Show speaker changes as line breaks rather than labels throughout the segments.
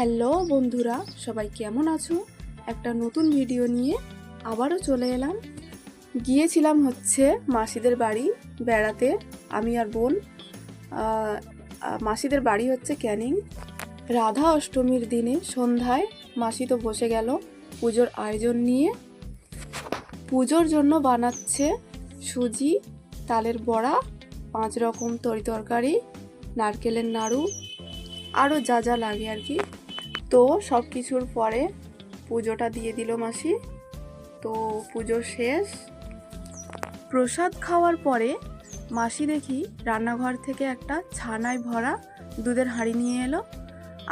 Hello বন্ধুরা, সবাই কেমন আছো? একটা নতুন ভিডিও নিয়ে আবারও চলে এলাম। গিয়েছিলাম হচ্ছে মাসিদের বাড়ি বেড়াতে, আমি আর বোন। মাসিদের বাড়ি হচ্ছে ক্যানিং। রাধা অষ্টমীর দিনে সন্ধ্যায় মাসি তো বসে গেল পুজোর আয়োজন নিয়ে। পুজোর জন্য বানাচ্ছে সুজি, তালের বড়া, 5 রকম তরকারি, নারকেলের নাড়ু, আরও যা যা লাগে আর কি। তো সব কিছুর পরে পুজোটা দিয়ে দিল মাসি। তো পুজো শেষ, প্রসাদ খাওয়ার পরে মাসি দেখি রান্নাঘর থেকে একটা ছানায় ভরা দুধের হাঁড়ি নিয়ে এলো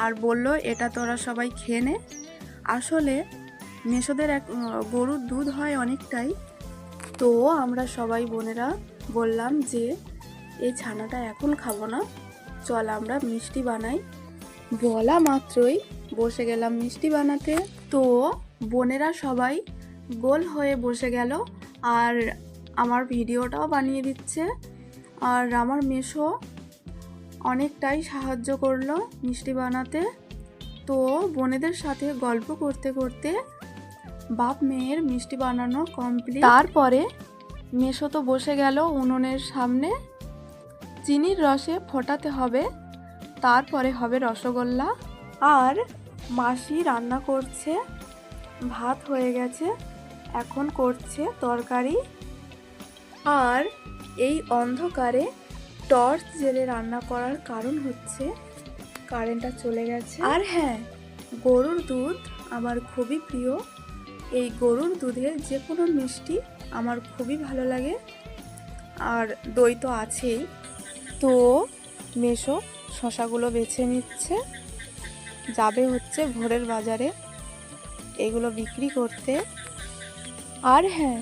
আর বলল, এটা তোরা সবাই খেয়ে নে। আসলে মেসোদের গরুর দুধ হয় অনেকটাই। তো আমরা সবাই বোনেরা বললাম যে এই ছানাটা এখন খাবো না, চল আমরা মিষ্টি বানাই। বলা মাত্রই বসে গেলাম মিষ্টি বানাতে। তো বোনেরা সবাই গোল হয়ে বসে গেল আর আমার ভিডিওটাও বানিয়ে দিচ্ছে। আর আমার মেসো অনেকটাই সাহায্য করলো মিষ্টি বানাতে। তো বোনেদের সাথে গল্প করতে করতে বাপ মেয়ের মিষ্টি বানানো কমপ্লিট। তারপরে মেসো তো বসে গেল উনুনের সামনে, চিনির রসে ফোটাতে হবে, তারপরে হবে রসগোল্লা। আর মাসি রান্না করছে, ভাত হয়ে গেছে, এখন করছে তরকারি। আর এই অন্ধকারে টর্চ জেলে রান্না করার কারণ হচ্ছে কারেন্টটা চলে গেছে। আর হ্যাঁ, গরুর দুধ আমার খুবই প্রিয়। এই গরুর দুধের যে কোনো মিষ্টি আমার খুবই ভালো লাগে, আর দই তো আছেই। তো মেসো শশাগুলো বেছে নিচ্ছে, যাবে হচ্ছে ভোরের বাজারে এগুলো বিক্রি করতে। আর হ্যাঁ,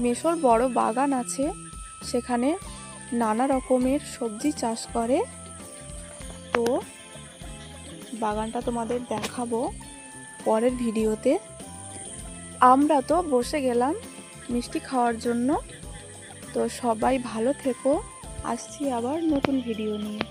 মেসোর বড় বাগান আছে, সেখানে নানা রকমের সবজি চাষ করে। তো বাগানটা তোমাদের দেখাবো পরের ভিডিওতে। আমরা তো বসে গেলাম মিষ্টি খাওয়ার জন্য। তো সবাই ভালো থেকো, আসছি আবার নতুন ভিডিও নিয়ে।